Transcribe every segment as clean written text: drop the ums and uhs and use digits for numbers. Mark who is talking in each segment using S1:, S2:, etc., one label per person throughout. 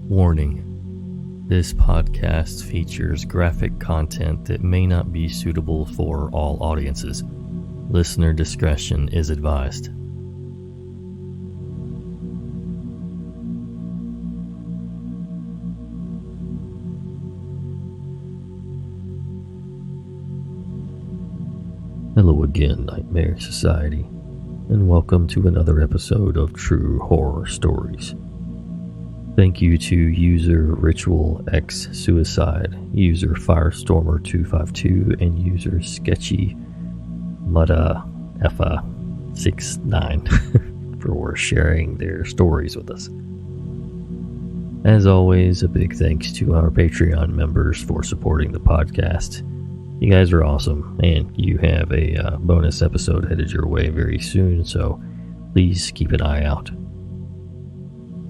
S1: Warning. This podcast features graphic content that may not be suitable for all audiences. Listener discretion is advised. Hello again, Nightmare Society, and welcome to another episode of True Horror Stories. Thank you to user RitualxSuicide, user Firestormer252, and user Sketchy Mudda Effa69 for sharing their stories with us. As always, a big thanks to our Patreon members for supporting the podcast. You guys are awesome, and you have a bonus episode headed your way very soon, so please keep an eye out.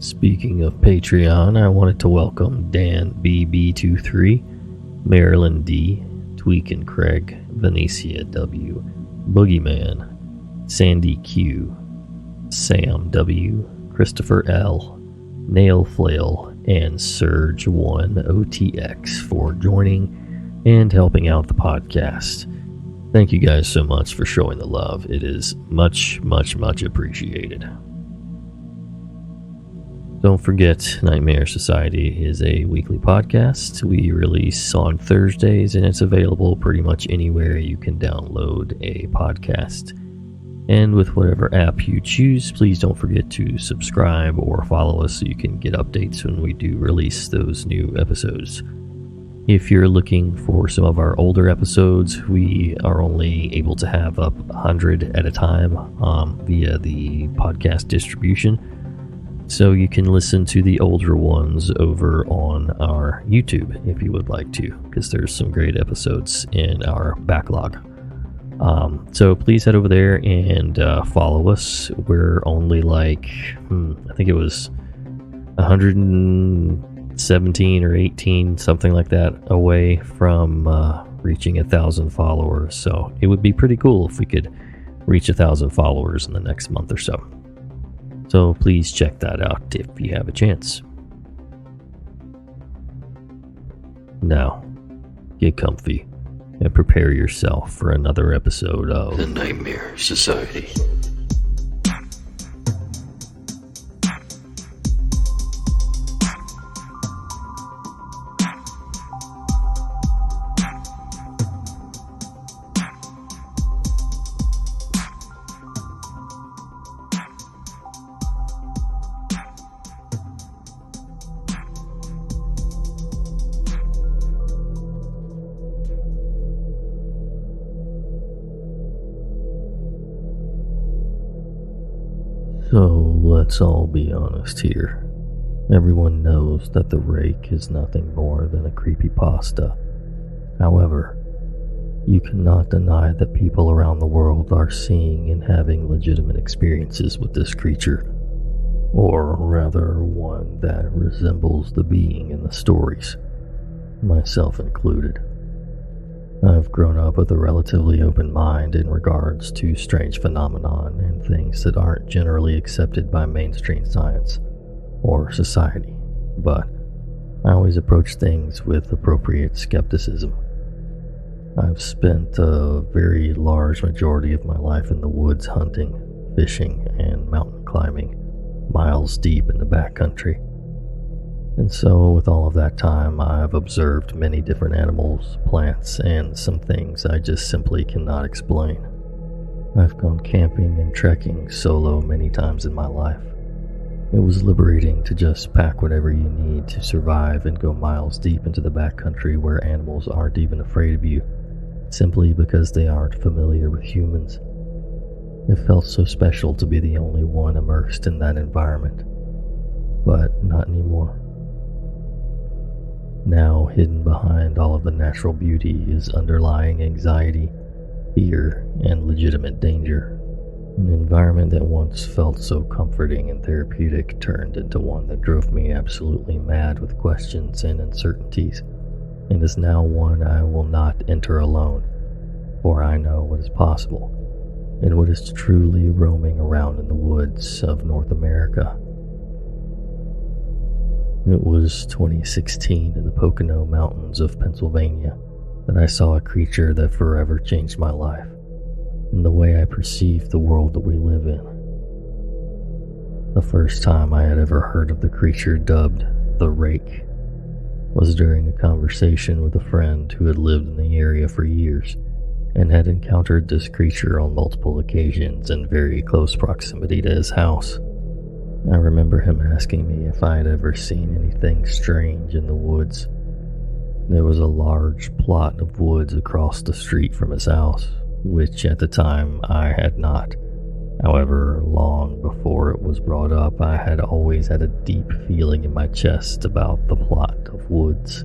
S1: Speaking of Patreon, I wanted to welcome Dan BB23, Marilyn D, Tweak and Craig, Venetia W, Boogeyman, Sandy Q, Sam W, Christopher L, Nail Flail, and Surge1OTX for joining and helping out the podcast. Thank you guys so much for showing the love. It is much, much, much appreciated. Don't forget, Nightmare Society is a weekly podcast. We release on Thursdays, and it's available pretty much anywhere you can download a podcast. And with whatever app you choose, please don't forget to subscribe or follow us so you can get updates when we do release those new episodes. If you're looking for some of our older episodes, we are only able to have up 100 at a time via the podcast distribution. So you can listen to the older ones over on our YouTube if you would like to, because there's some great episodes in our backlog. So please head over there and follow us. We're only like, I think it was 117 or 18, something like that, away from reaching 1,000 followers. So it would be pretty cool if we could reach 1,000 followers in the next month or so. So please check that out if you have a chance. Now, get comfy and prepare yourself for another episode of The Nightmare Society. So let's all be honest here. Everyone knows that the Rake is nothing more than a creepypasta. However, you cannot deny that people around the world are seeing and having legitimate experiences with this creature, or rather one that resembles the being in the stories, myself included. I've grown up with a relatively open mind in regards to strange phenomenon and things that aren't generally accepted by mainstream science or society, but I always approach things with appropriate skepticism. I've spent a very large majority of my life in the woods hunting, fishing, and mountain climbing, miles deep in the backcountry. And so, with all of that time, I've observed many different animals, plants, and some things I just simply cannot explain. I've gone camping and trekking solo many times in my life. It was liberating to just pack whatever you need to survive and go miles deep into the backcountry where animals aren't even afraid of you, simply because they aren't familiar with humans. It felt so special to be the only one immersed in that environment. But not anymore. Now, hidden behind all of the natural beauty is underlying anxiety, fear, and legitimate danger. An environment that once felt so comforting and therapeutic turned into one that drove me absolutely mad with questions and uncertainties, and is now one I will not enter alone, for I know what is possible, and what is truly roaming around in the woods of North America. It was 2016 in the Pocono Mountains of Pennsylvania that I saw a creature that forever changed my life and the way I perceive the world that we live in. The first time I had ever heard of the creature dubbed the Rake was during a conversation with a friend who had lived in the area for years and had encountered this creature on multiple occasions in very close proximity to his house. I remember him asking me if I had ever seen anything strange in the woods. There was a large plot of woods across the street from his house, which at the time I had not. However, long before it was brought up, I had always had a deep feeling in my chest about the plot of woods.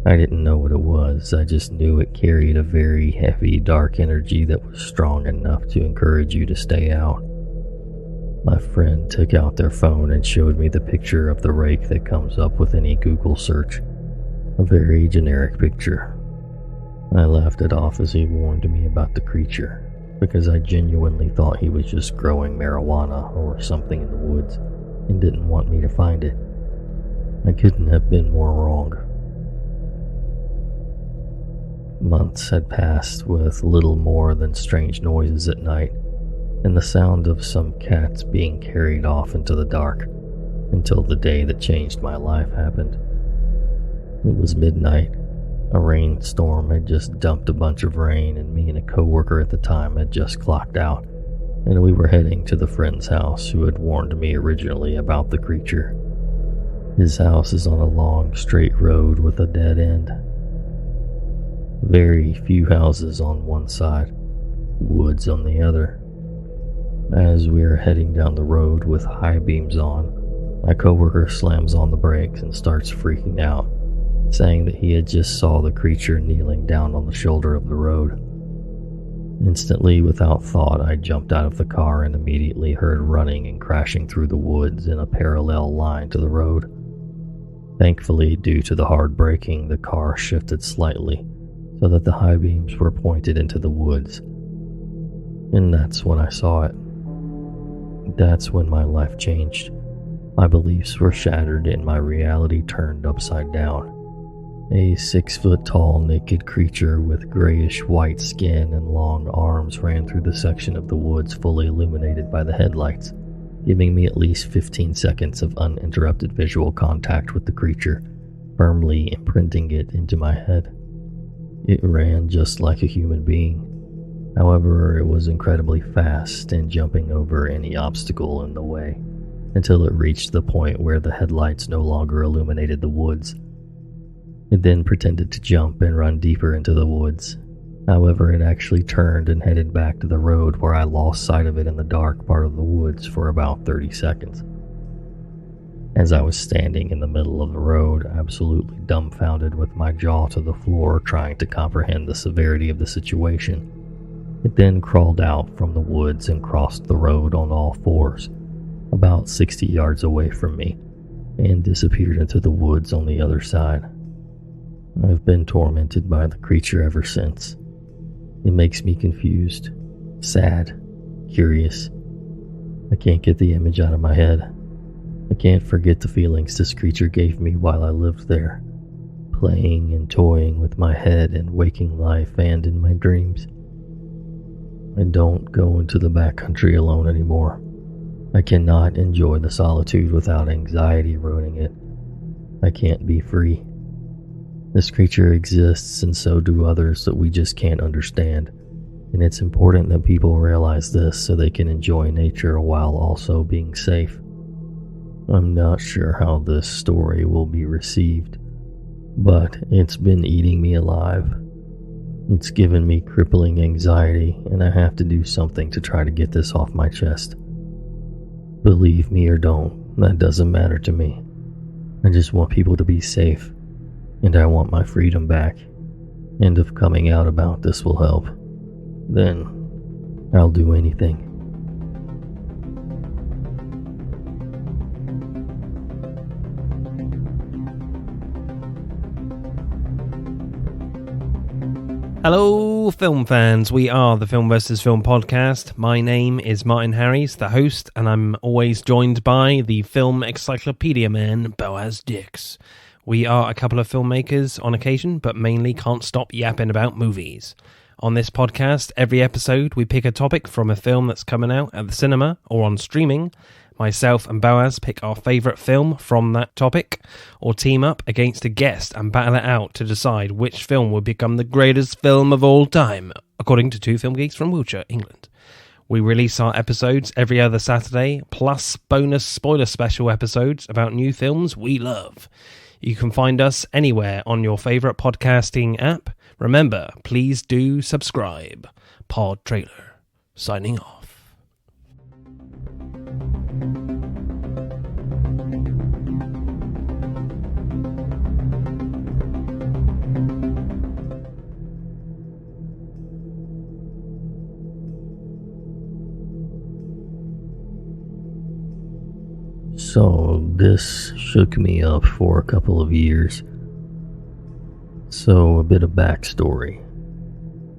S1: I didn't know what it was, I just knew it carried a very heavy, dark energy that was strong enough to encourage you to stay out. My friend took out their phone and showed me the picture of the Rake that comes up with any Google search. A very generic picture. I laughed it off as he warned me about the creature, because I genuinely thought he was just growing marijuana or something in the woods and didn't want me to find it. I couldn't have been more wrong. Months had passed with little more than strange noises at night and the sound of some cats being carried off into the dark until the day that changed my life happened. It was midnight. A rainstorm had just dumped a bunch of rain, and me and a coworker at the time had just clocked out, and we were heading to the friend's house who had warned me originally about the creature. His house is on a long, straight road with a dead end. Very few houses on one side, woods on the other. As we are heading down the road with high beams on, my coworker slams on the brakes and starts freaking out, saying that he had just saw the creature kneeling down on the shoulder of the road. Instantly, without thought, I jumped out of the car and immediately heard running and crashing through the woods in a parallel line to the road. Thankfully, due to the hard braking, the car shifted slightly so that the high beams were pointed into the woods. And that's when I saw it. That's when my life changed. My beliefs were shattered and my reality turned upside down. A 6-foot-tall naked creature with grayish-white skin and long arms ran through the section of the woods fully illuminated by the headlights, giving me at least 15 seconds of uninterrupted visual contact with the creature, firmly imprinting it into my head. It ran just like a human being. However, it was incredibly fast and jumping over any obstacle in the way, until it reached the point where the headlights no longer illuminated the woods. It then pretended to jump and run deeper into the woods. However, it actually turned and headed back to the road where I lost sight of it in the dark part of the woods for about 30 seconds. As I was standing in the middle of the road, absolutely dumbfounded with my jaw to the floor trying to comprehend the severity of the situation, it then crawled out from the woods and crossed the road on all fours, about 60 yards away from me, and disappeared into the woods on the other side. I've been tormented by the creature ever since. It makes me confused, sad, curious. I can't get the image out of my head. I can't forget the feelings this creature gave me while I lived there, playing and toying with my head in waking life and in my dreams. I don't go into the backcountry alone anymore. I cannot enjoy the solitude without anxiety ruining it. I can't be free. This creature exists and so do others that we just can't understand, and it's important that people realize this so they can enjoy nature while also being safe. I'm not sure how this story will be received, but it's been eating me alive. It's given me crippling anxiety, and I have to do something to try to get this off my chest. Believe me or don't, that doesn't matter to me. I just want people to be safe, and I want my freedom back. And if coming out about this will help, then I'll do anything.
S2: Hello Hello, film fans. We are the Film vs. Film podcast. My name is Martin Harries, the host, and I'm always joined by the film encyclopedia man, Boaz Dix. We are a couple of filmmakers on occasion, but mainly can't stop yapping about movies. On this podcast, every episode, we pick a topic from a film that's coming out at the cinema or on streaming. Myself and Boaz pick our favourite film from that topic, or team up against a guest and battle it out to decide which film will become the greatest film of all time, according to two film geeks from Wiltshire, England. We release our episodes every other Saturday, plus bonus spoiler special episodes about new films we love. You can find us anywhere on your favourite podcasting app. Remember, please do subscribe. Pod Trailer, signing off.
S1: So this shook me up for a couple of years. So a bit of backstory.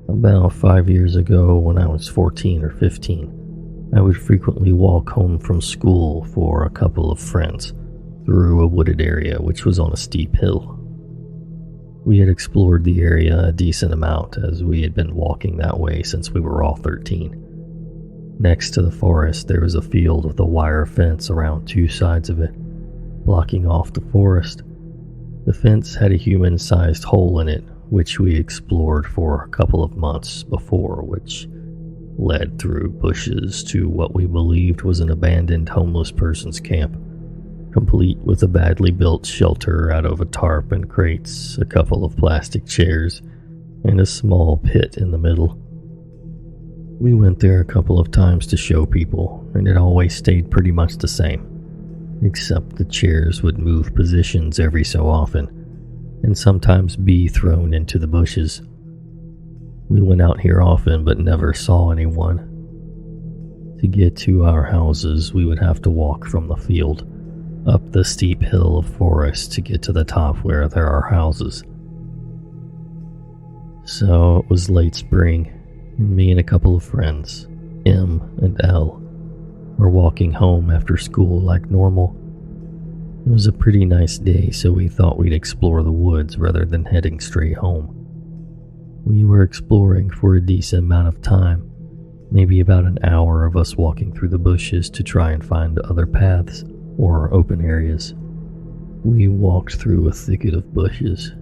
S1: About 5 years ago, when I was 14 or 15, I would frequently walk home from school for a couple of friends through a wooded area which was on a steep hill. We had explored the area a decent amount as we had been walking that way since we were all 13. Next to the forest, there was a field with a wire fence around two sides of it, blocking off the forest. The fence had a human-sized hole in it, which we explored for a couple of months before, which led through bushes to what we believed was an abandoned homeless person's camp, complete with a badly built shelter out of a tarp and crates, a couple of plastic chairs, and a small pit in the middle. We went there a couple of times to show people, and it always stayed pretty much the same, except the chairs would move positions every so often, and sometimes be thrown into the bushes. We went out here often but never saw anyone. To get to our houses, we would have to walk from the field, up the steep hill of forest to get to the top where there are houses. So it was late spring, and me and a couple of friends, M and L, were walking home after school like normal. It was a pretty nice day, so we thought we'd explore the woods rather than heading straight home. We were exploring for a decent amount of time, maybe about an hour of us walking through the bushes to try and find other paths or open areas. We walked through a thicket of bushes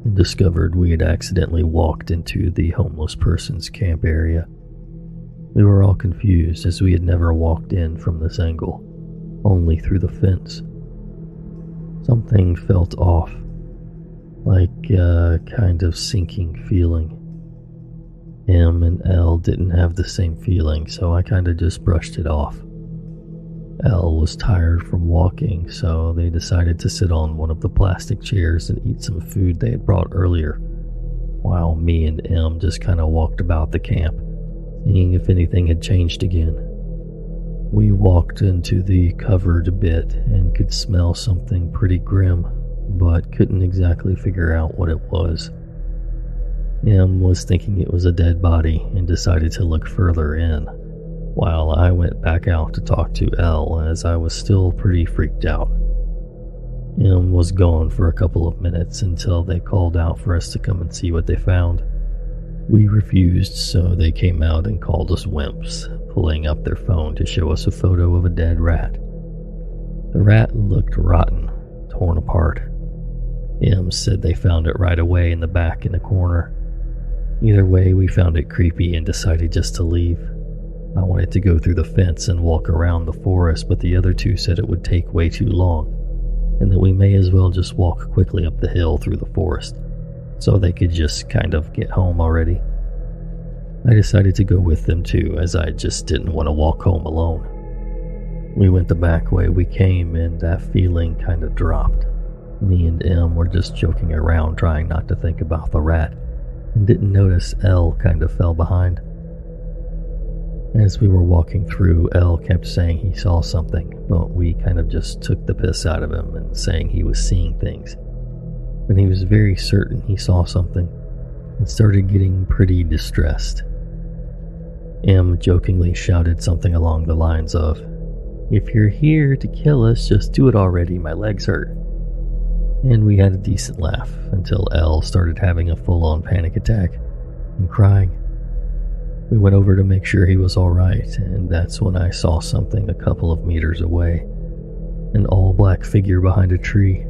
S1: and discovered we had accidentally walked into the homeless person's camp area. We were all confused as we had never walked in from this angle, only through the fence. Something felt off, like a kind of sinking feeling. M and L didn't have the same feeling, so I kind of just brushed it off. L was tired from walking, so they decided to sit on one of the plastic chairs and eat some food they had brought earlier, while me and M just kind of walked about the camp, seeing if anything had changed again. We walked into the covered bit and could smell something pretty grim, but couldn't exactly figure out what it was. M was thinking it was a dead body and decided to look further in, while I went back out to talk to L as I was still pretty freaked out. M was gone for a couple of minutes until they called out for us to come and see what they found. We refused, so they came out and called us wimps, pulling up their phone to show us a photo of a dead rat. The rat looked rotten, torn apart. M said they found it right away in the back in the corner. Either way, we found it creepy and decided just to leave. I wanted to go through the fence and walk around the forest, but the other two said it would take way too long, and that we may as well just walk quickly up the hill through the forest, so they could just kind of get home already. I decided to go with them too, as I just didn't want to walk home alone. We went the back way we came, and that feeling kind of dropped. Me and M were just joking around, trying not to think about the rat, and didn't notice L kind of fell behind. As we were walking through, L kept saying he saw something, but we kind of just took the piss out of him and saying he was seeing things. But he was very certain he saw something. and started getting pretty distressed. M jokingly shouted something along the lines of, "If you're here to kill us, just do it already, my legs hurt." And we had a decent laugh until L started having a full-on panic attack and crying. We went over to make sure he was alright, and that's when I saw something a couple of meters away. An all-black figure behind a tree.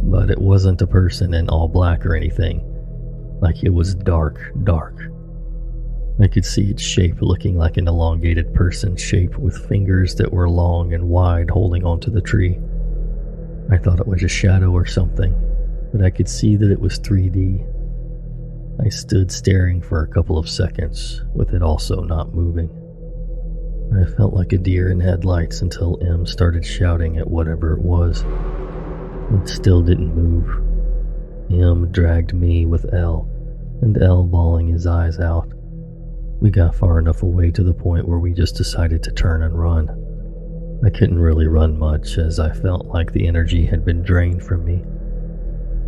S1: But it wasn't a person in all black or anything. Like it was dark. I could see its shape looking like an elongated person shape with fingers that were long and wide holding onto the tree. I thought it was a shadow or something, but I could see that it was 3D. I stood staring for a couple of seconds, with it also not moving. I felt like a deer in headlights until M started shouting at whatever it was. It still didn't move. M dragged me with L, and L bawling his eyes out. We got far enough away to the point where we just decided to turn and run. I couldn't really run much as I felt like the energy had been drained from me.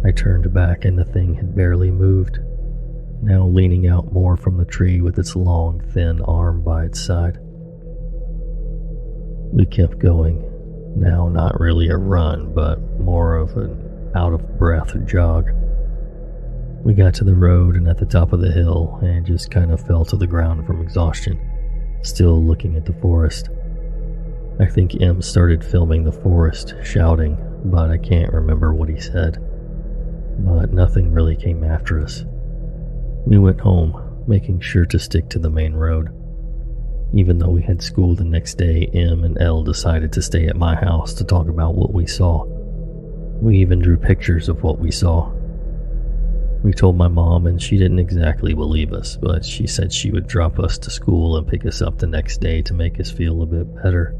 S1: I turned back and the thing had barely moved, now leaning out more from the tree with its long, thin arm by its side. We kept going, now not really a run, but more of an out-of-breath jog. We got to the road and at the top of the hill and just kind of fell to the ground from exhaustion, still looking at the forest. I think M started filming the forest, shouting, but I can't remember what he said. But nothing really came after us. We went home, making sure to stick to the main road. Even though we had school the next day, M and L decided to stay at my house to talk about what we saw. We even drew pictures of what we saw. We told my mom and she didn't exactly believe us, but she said she would drop us to school and pick us up the next day to make us feel a bit better.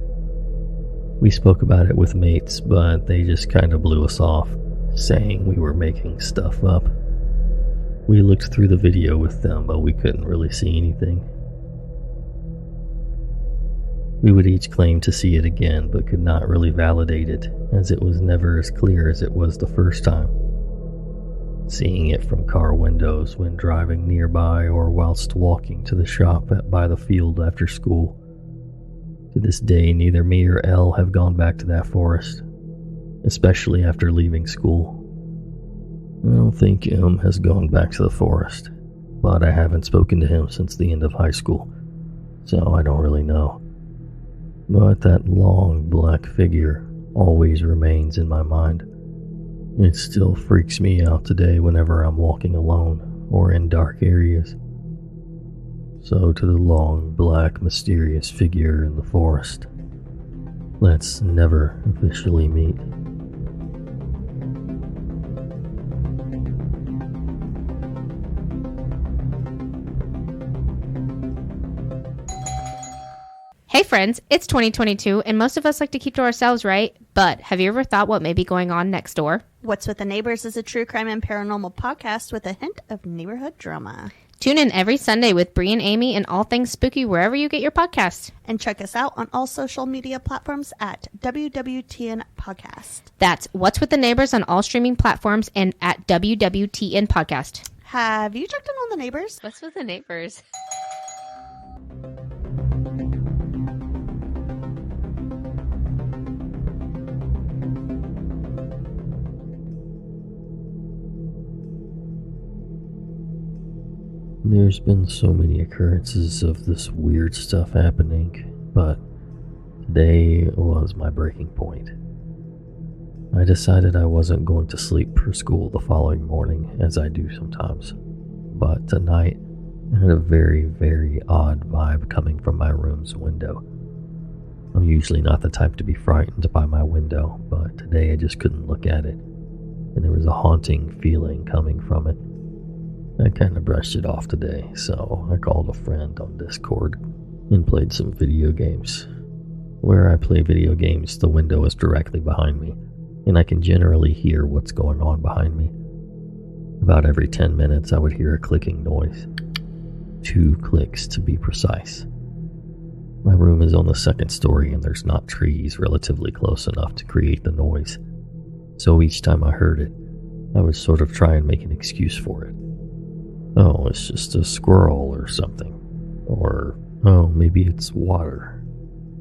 S1: We spoke about it with mates, but they just kind of blew us off, saying we were making stuff up. We looked through the video with them, but we couldn't really see anything. We would each claim to see it again, but could not really validate it, as it was never as clear as it was the first time. Seeing it from car windows when driving nearby or whilst walking to the shop by the field after school. To this day, neither me or Elle have gone back to that forest, especially after leaving school. I don't think M has gone back to the forest, but I haven't spoken to him since the end of high school, so I don't really know. But that long black figure always remains in my mind. It still freaks me out today whenever I'm walking alone or in dark areas. So to the long, black, mysterious figure in the forest, let's never officially meet.
S3: Hey friends, it's 2022 and most of us like to keep to ourselves, right? But have you ever thought what may be going on next door?
S4: What's with the Neighbors is a true crime and paranormal podcast with a hint of neighborhood drama.
S3: Tune in every Sunday with Bree and Amy and all things spooky wherever you get your podcasts.
S4: And check us out on all social media platforms at WWTN Podcast.
S3: That's What's with the Neighbors on all streaming platforms and at WWTN Podcast.
S4: Have you checked in on the neighbors?
S3: What's with the neighbors?
S1: There's been so many occurrences of this weird stuff happening, but today was my breaking point. I decided I wasn't going to sleep for school the following morning, as I do sometimes, but tonight I had a very, very odd vibe coming from my room's window. I'm usually not the type to be frightened by my window, but today I just couldn't look at it, and there was a haunting feeling coming from it. I kind of brushed it off today, so I called a friend on Discord and played some video games. Where I play video games, the window is directly behind me, and I can generally hear what's going on behind me. About every 10 minutes, I would hear a clicking noise. 2 clicks to be precise. My room is on the 2nd story, and there's not trees relatively close enough to create the noise, so each time I heard it, I would sort of try and make an excuse for it. oh, it's just a squirrel or something. Or, oh, maybe it's water.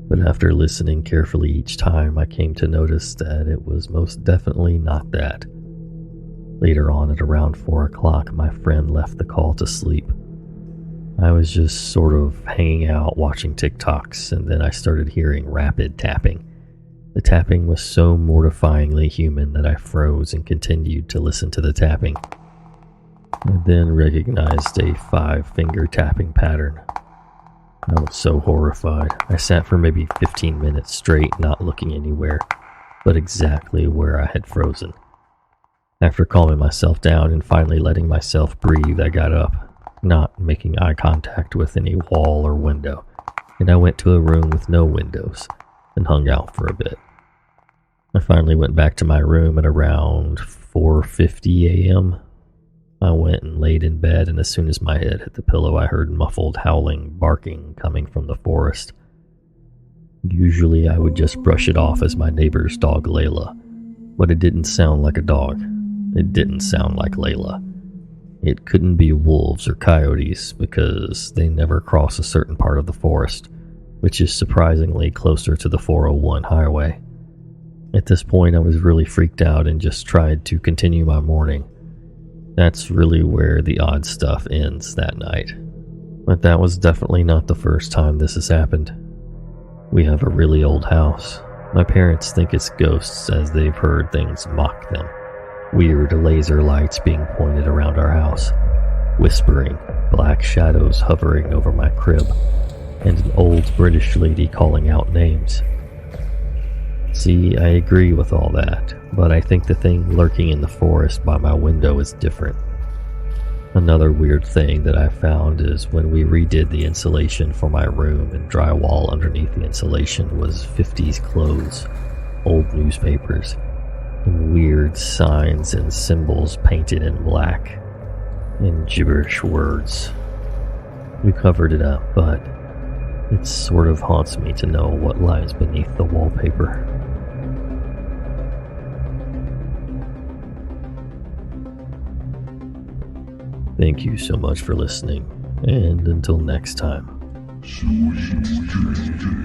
S1: But after listening carefully each time, I came to notice that it was most definitely not that. Later on at around 4 o'clock, my friend left the call to sleep. I was just sort of hanging out watching TikToks, and then I started hearing rapid tapping. The tapping was so mortifyingly human that I froze and continued to listen to the tapping. I then recognized a 5-finger tapping pattern. I was so horrified. I sat for maybe 15 minutes straight, not looking anywhere, but exactly where I had frozen. After calming myself down and finally letting myself breathe, I got up, not making eye contact with any wall or window, and I went to a room with no windows and hung out for a bit. I finally went back to my room at around 4:50 a.m. I went and laid in bed, and as soon as my head hit the pillow, I heard muffled howling, barking coming from the forest. Usually I would just brush it off as my neighbor's dog Layla, but it didn't sound like a dog. It didn't sound like Layla. It couldn't be wolves or coyotes because they never cross a certain part of the forest, which is surprisingly closer to the 401 highway. At this point, I was really freaked out and just tried to continue my morning. That's really where the odd stuff ends that night. But that was definitely not the first time this has happened. We have a really old house. My parents think it's ghosts as they've heard things mock them. Weird laser lights being pointed around our house, whispering, black shadows hovering over my crib, and an old British lady calling out names. See, I agree with all that, but I think the thing lurking in the forest by my window is different. Another weird thing that I found is when we redid the insulation for my room, and drywall underneath the insulation was 50s clothes, old newspapers, and weird signs and symbols painted in black, and gibberish words. We covered it up, but it sort of haunts me to know what lies beneath the wallpaper. Thank you so much for listening, and until next time. Sweet dreams.